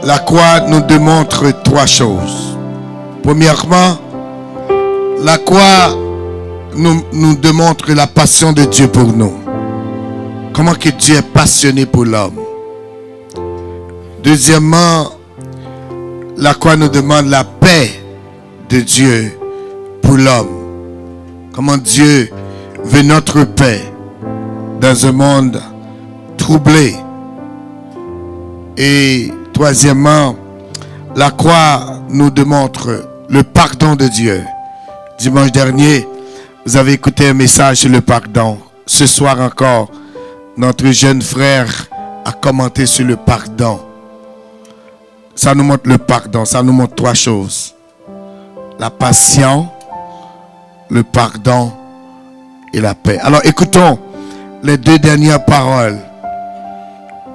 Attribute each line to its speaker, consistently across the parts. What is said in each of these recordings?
Speaker 1: La croix nous démontre trois choses. Premièrement, la croix nous démontre la passion de Dieu pour nous. Comment que Dieu est passionné pour l'homme. Deuxièmement, la croix nous demande la paix de Dieu pour l'homme. Comment Dieu veut notre paix dans un monde troublé. Et troisièmement, la croix nous démontre le pardon de Dieu. Dimanche dernier, vous avez écouté un message sur le pardon. Ce soir encore, notre jeune frère a commenté sur le pardon. Ça nous montre le pardon, ça nous montre trois choses. La passion, le pardon et la paix. Alors écoutons les deux dernières paroles.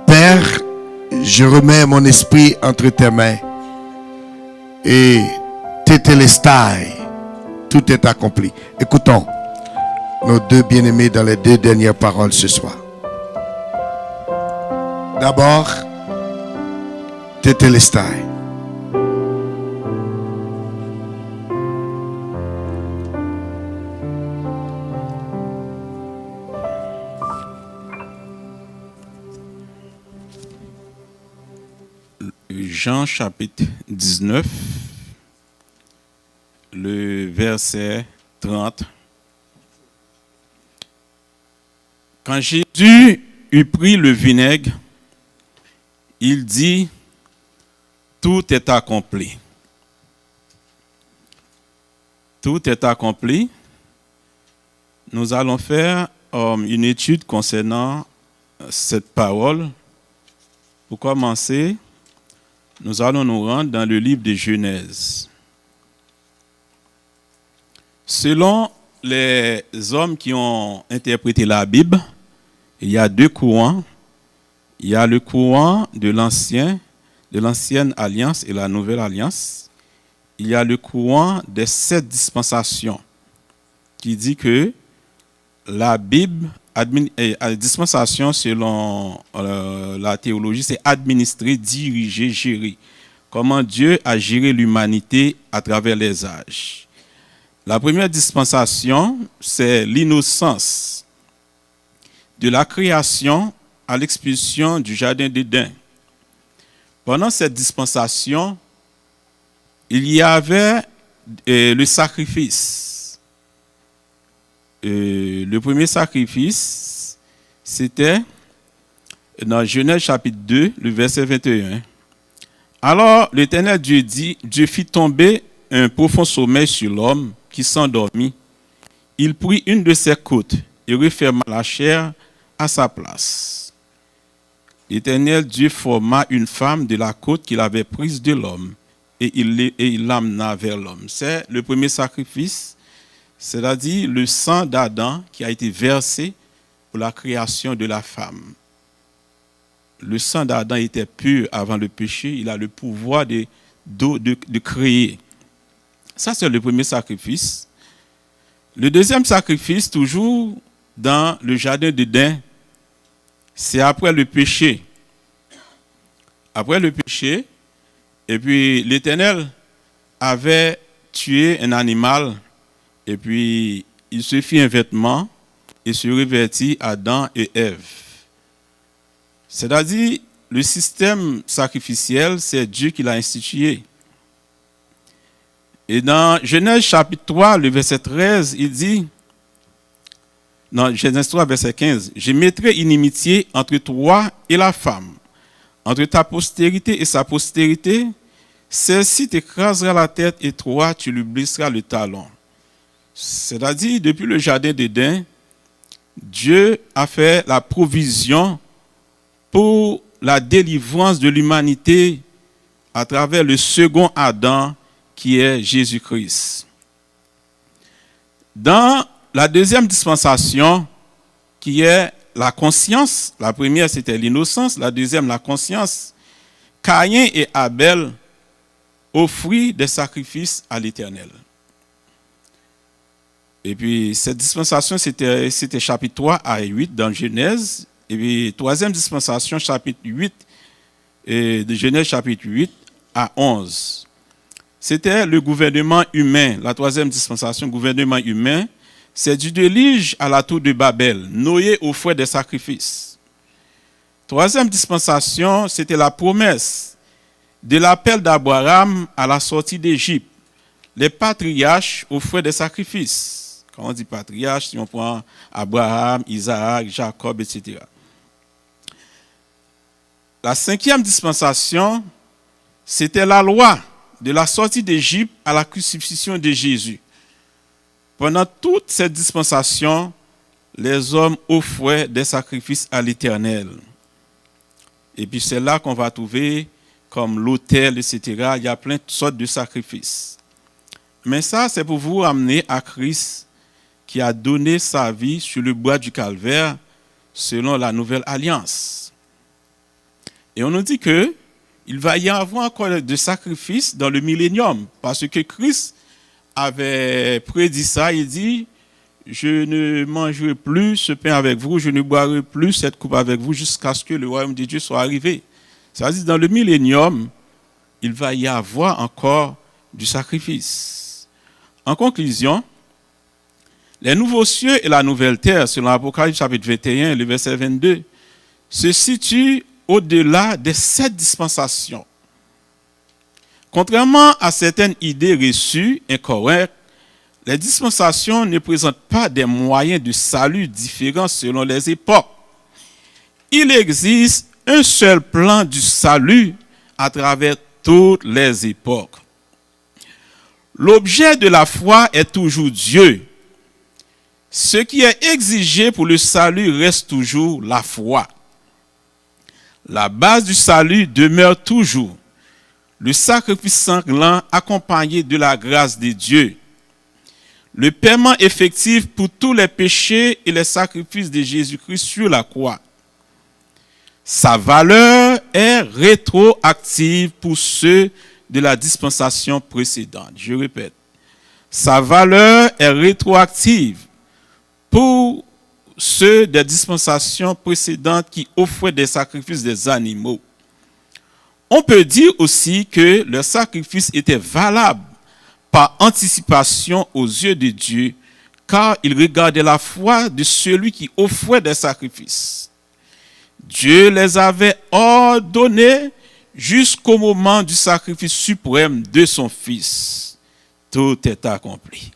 Speaker 1: Père, je remets mon esprit entre tes mains et tétélestai, tout est accompli. Écoutons nos deux bien-aimés dans les deux dernières paroles ce soir. D'abord, tétélestai.
Speaker 2: Jean chapitre 19, le verset 30. Quand Jésus eut pris le vinaigre, il dit, tout est accompli. Tout est accompli. Nous allons faire une étude concernant cette parole. Pour commencer, nous allons nous rendre dans le livre de Genèse. Selon les hommes qui ont interprété la Bible, il y a deux courants. Il y a le courant de l'ancienne alliance et la nouvelle alliance. Il y a le courant des 7 dispensations qui dit que la Bible, dispensation selon la théologie, c'est administrer, diriger, gérer. Comment Dieu a géré l'humanité à travers les âges. La première dispensation, c'est l'innocence de la création à l'expulsion du jardin d'Éden. Pendant cette dispensation, il y avait le sacrifice. Le premier sacrifice, c'était dans Genèse chapitre 2, le verset 21. Alors l'Éternel Dieu dit, Dieu fit tomber un profond sommeil sur l'homme qui s'endormit. Il prit une de ses côtes et referma la chair à sa place. L'Éternel Dieu forma une femme de la côte qu'il avait prise de l'homme et il l'amena vers l'homme. C'est le premier sacrifice, c'est-à-dire le sang d'Adam qui a été versé pour la création de la femme. Le sang d'Adam était pur avant le péché, il a le pouvoir de créer. Ça, c'est le premier sacrifice. Le deuxième sacrifice, toujours dans le jardin d'Éden, c'est après le péché. Après le péché, et puis l'Éternel avait tué un animal, et puis il se fit un vêtement et se revêtit Adam et Ève. C'est-à-dire, le système sacrificiel, c'est Dieu qui l'a institué. Et dans Genèse chapitre 3, le verset 13, il dit, dans Genèse 3, verset 15, « Je mettrai inimitié entre toi et la femme, entre ta postérité et sa postérité, celle-ci t'écrasera la tête et toi, tu lui blesseras le talon. » C'est-à-dire, depuis le jardin d'Éden, Dieu a fait la provision pour la délivrance de l'humanité à travers le second Adam qui est Jésus-Christ. Dans la deuxième dispensation, qui est la conscience, la première c'était l'innocence, la deuxième la conscience, Caïn et Abel offrirent des sacrifices à l'Éternel. Et puis cette dispensation c'était chapitre 3 à 8 dans Genèse, et puis troisième dispensation chapitre 8 de Genèse chapitre 8 à 11. C'était le gouvernement humain, la troisième dispensation, gouvernement humain. C'est du déluge à la tour de Babel, Noé offrait des sacrifices. Troisième dispensation, c'était la promesse de l'appel d'Abraham à la sortie d'Égypte. Les patriarches offraient des sacrifices. Quand on dit patriarche, si on prend Abraham, Isaac, Jacob, etc. La cinquième dispensation, c'était la loi de la sortie d'Égypte à la crucifixion de Jésus. Pendant toute cette dispensation, les hommes offraient des sacrifices à l'Éternel. Et puis c'est là qu'on va trouver, comme l'autel, etc., il y a plein de sortes de sacrifices. Mais ça, c'est pour vous amener à Christ qui a donné sa vie sur le bois du Calvaire selon la nouvelle alliance. Et on nous dit que il va y avoir encore de sacrifices dans le millénium, parce que Christ avait prédit ça, il dit, je ne mangerai plus ce pain avec vous, je ne boirai plus cette coupe avec vous jusqu'à ce que le royaume de Dieu soit arrivé. C'est-à-dire, dans le millénium, il va y avoir encore du sacrifice. En conclusion, les nouveaux cieux et la nouvelle terre, selon l'Apocalypse chapitre 21, le verset 22, se situent au-delà des 7 dispensations. Contrairement à certaines idées reçues, incorrectes, les dispensations ne présentent pas des moyens de salut différents selon les époques. Il existe un seul plan du salut à travers toutes les époques. L'objet de la foi est toujours Dieu. Ce qui est exigé pour le salut reste toujours la foi. La base du salut demeure toujours le sacrifice sanglant accompagné de la grâce de Dieu. Le paiement effectif pour tous les péchés et les sacrifices de Jésus-Christ sur la croix. Sa valeur est rétroactive pour ceux de la dispensation précédente. Je répète, sa valeur est rétroactive pour ceux des dispensations précédentes qui offraient des sacrifices des animaux. On peut dire aussi que le sacrifice était valable par anticipation aux yeux de Dieu, car il regardait la foi de celui qui offrait des sacrifices. Dieu les avait ordonnés jusqu'au moment du sacrifice suprême de son Fils. Tout est accompli.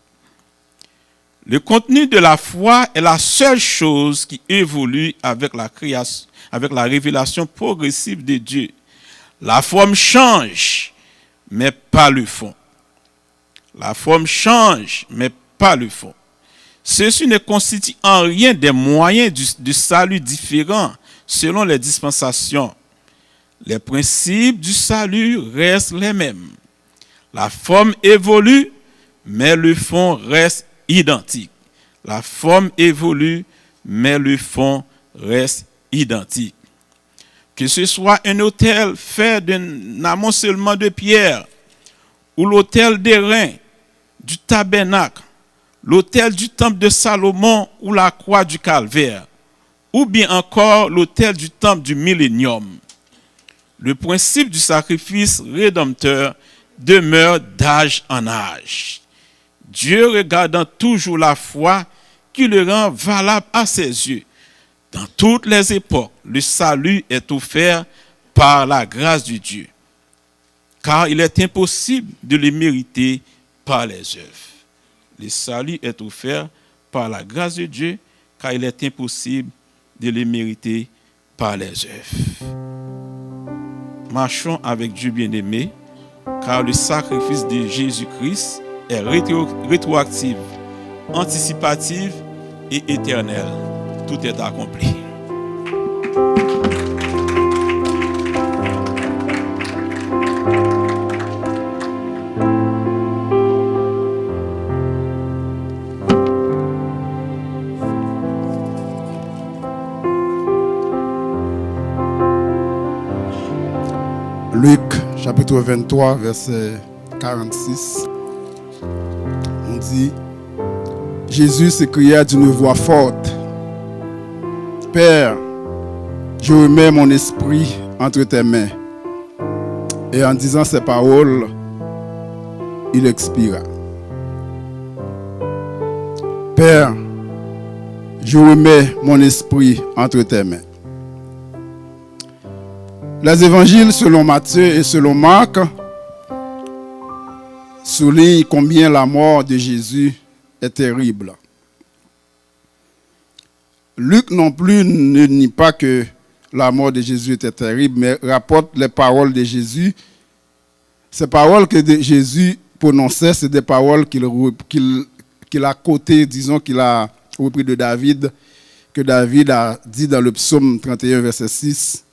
Speaker 2: Le contenu de la foi est la seule chose qui évolue avec la création, avec la révélation progressive de Dieu. La forme change, mais pas le fond. La forme change, mais pas le fond. Ceci ne constitue en rien des moyens de salut différents selon les dispensations. Les principes du salut restent les mêmes. La forme évolue, mais le fond reste identique. La forme évolue, mais le fond reste identique. Que ce soit un autel fait d'un amoncellement de pierre, ou l'autel d'airain du tabernacle, l'autel du temple de Salomon ou la croix du Calvaire, ou bien encore l'autel du temple du millénium. Le principe du sacrifice rédempteur demeure d'âge en âge. Dieu regardant toujours la foi qui le rend valable à ses yeux. Dans toutes les époques, le salut est offert par la grâce de Dieu, car il est impossible de le mériter par les œuvres. Le salut est offert par la grâce de Dieu, car il est impossible de le mériter par les œuvres. Marchons avec Dieu bien-aimé, car le sacrifice de Jésus-Christ est rétroactif, anticipatif et éternel. Tout est accompli.
Speaker 3: Luc chapitre 23, verset 46. On dit, Jésus s'écria d'une voix forte, Père, je remets mon esprit entre tes mains. Et en disant ces paroles, il expira. Père, je remets mon esprit entre tes mains. Les évangiles selon Matthieu et selon Marc soulignent combien la mort de Jésus est terrible. Luc non plus ne nie pas que la mort de Jésus était terrible, mais rapporte les paroles de Jésus. Ces paroles que Jésus prononçait, c'est des paroles qu'il a cotées, disons qu'il a repris de David, que David a dit dans le psaume 31, verset 6.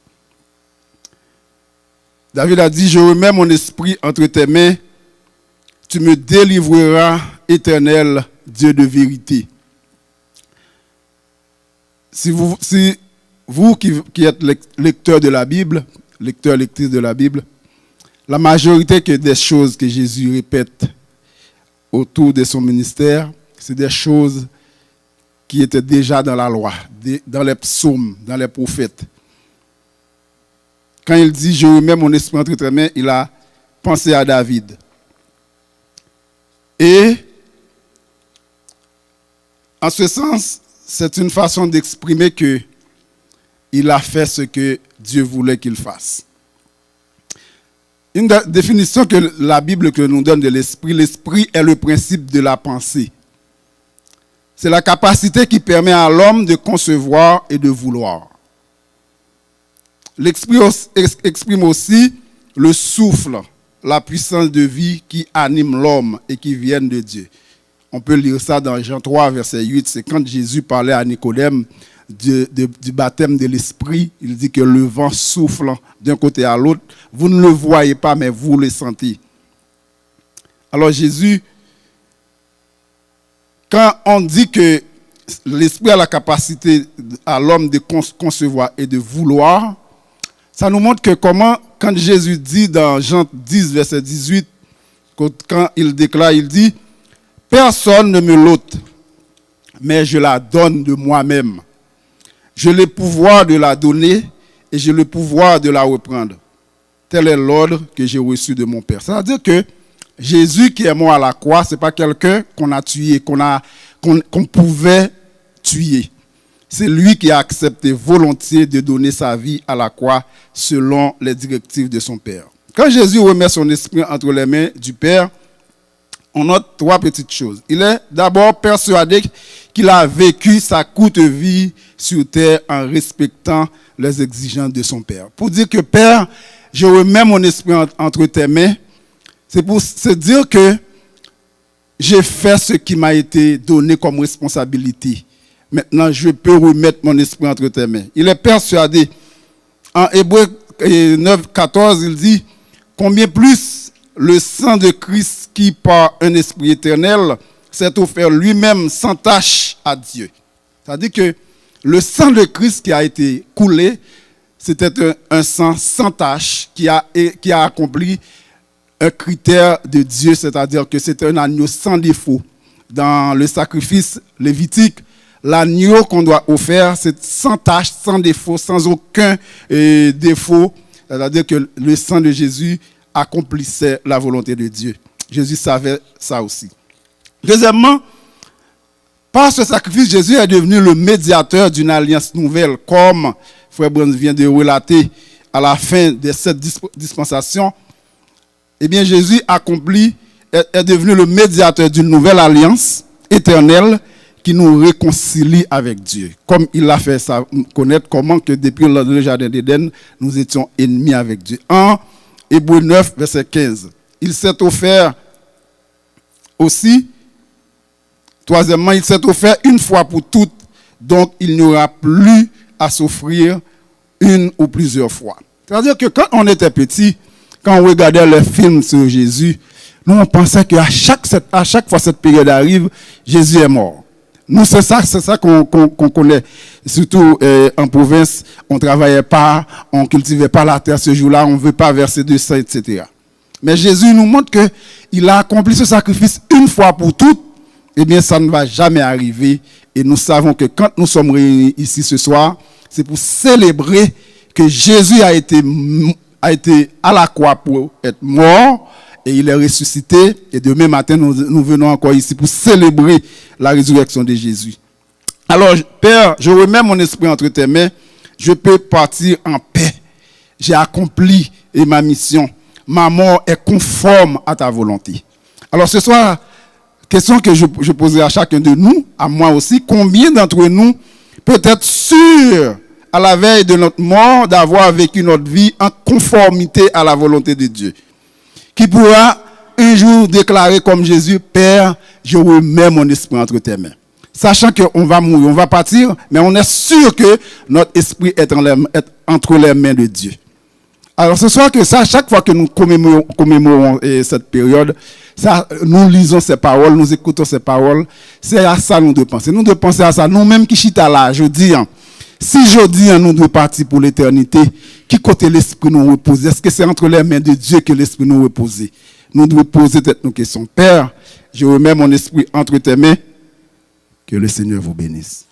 Speaker 3: David a dit, je remets mon esprit entre tes mains, tu me délivreras, éternel Dieu de vérité. Si vous qui êtes lecteur de la Bible, lectrice de la Bible, la majorité des choses que Jésus répète autour de son ministère, c'est des choses qui étaient déjà dans la loi, dans les psaumes, dans les prophètes. Quand il dit « Je remets mon esprit entre tes mains », il a pensé à David. Et, en ce sens, c'est une façon d'exprimer qu'il a fait ce que Dieu voulait qu'il fasse. Une définition que la Bible nous donne de l'esprit, l'esprit est le principe de la pensée. C'est la capacité qui permet à l'homme de concevoir et de vouloir. L'esprit exprime aussi le souffle, la puissance de vie qui anime l'homme et qui vient de Dieu. On peut lire ça dans Jean 3, verset 8. C'est quand Jésus parlait à Nicodème du baptême de l'esprit. Il dit que le vent souffle d'un côté à l'autre. Vous ne le voyez pas, mais vous le sentez. Alors Jésus, quand on dit que l'esprit a la capacité à l'homme de concevoir et de vouloir, ça nous montre que quand Jésus dit dans Jean 10, verset 18, quand il déclare, il dit « Personne ne me l'ôte, mais je la donne de moi-même. J'ai le pouvoir de la donner et j'ai le pouvoir de la reprendre. Tel est l'ordre que j'ai reçu de mon Père. » C'est-à-dire que Jésus qui est mort à la croix, ce n'est pas quelqu'un qu'on a tué, qu'on pouvait tuer. C'est lui qui a accepté volontiers de donner sa vie à la croix selon les directives de son Père. Quand Jésus remet son esprit entre les mains du Père, on note trois petites choses. Il est d'abord persuadé qu'il a vécu sa courte vie sur terre en respectant les exigences de son Père. Pour dire que Père, je remets mon esprit entre tes mains, c'est pour se dire que j'ai fait ce qui m'a été donné comme responsabilité. Maintenant, je peux remettre mon esprit entre tes mains. Il est persuadé. En Hébreux 9, 14, il dit « Combien plus le sang de Christ qui, par un esprit éternel, s'est offert lui-même sans tache à Dieu. » C'est-à-dire que le sang de Christ qui a été coulé, c'était un sang sans tache qui a accompli un critère de Dieu, c'est-à-dire que c'était un agneau sans défaut. Dans le sacrifice lévitique, l'agneau qu'on doit offrir, c'est sans tache, sans défaut, sans aucun défaut. C'est-à-dire que le sang de Jésus accomplissait la volonté de Dieu. Jésus savait ça aussi. Deuxièmement, par ce sacrifice, Jésus est devenu le médiateur d'une alliance nouvelle, comme Frère Brandt vient de relater à la fin de cette dispensation. Eh bien, Jésus est devenu le médiateur d'une nouvelle alliance éternelle qui nous réconcilie avec Dieu. Comme il a fait ça, connaître comment que depuis le jardin d'Éden, nous étions ennemis avec Dieu. En Hébreux 9, verset 15, il s'est offert aussi, troisièmement, il s'est offert une fois pour toutes, donc il n'y aura plus à s'offrir une ou plusieurs fois. C'est-à-dire que quand on était petit, quand on regardait les films sur Jésus, nous on pensait qu'à chaque fois cette période arrive, Jésus est mort. Nous, c'est ça qu'on connaît. Surtout en province, on ne travaillait pas, on ne cultivait pas la terre ce jour-là, on ne veut pas verser de sang, etc. Mais Jésus nous montre qu'il a accompli ce sacrifice une fois pour toutes. Eh bien, ça ne va jamais arriver. Et nous savons que quand nous sommes réunis ici ce soir, c'est pour célébrer que Jésus a été a été à la croix pour être mort et il est ressuscité. Et demain matin, nous venons encore ici pour célébrer la résurrection de Jésus. Alors, Père, je remets mon esprit entre tes mains. Je peux partir en paix. J'ai accompli ma mission. Ma mort est conforme à ta volonté. Alors, ce soir, question que je posais à chacun de nous, à moi aussi, combien d'entre nous peut être sûr à la veille de notre mort d'avoir vécu notre vie en conformité à la volonté de Dieu, qui pourra un jour déclarer comme Jésus, Père, je remets mon esprit entre tes mains. Sachant qu'on va mourir, on va partir, mais on est sûr que notre esprit est entre les mains de Dieu. Alors ce soir, que ça, chaque fois que nous commémorons cette période, ça, nous lisons ces paroles, nous écoutons ces paroles, c'est à ça nous devons penser. Nous devons penser à ça. Nous-mêmes qui chita là, je dis, si je dis nous devons partir pour l'éternité, qui côté l'esprit nous repose? Est-ce que c'est entre les mains de Dieu que l'esprit nous repose? Nous devons poser nos questions. Père, je remets mon esprit entre tes mains. Que le Seigneur vous bénisse.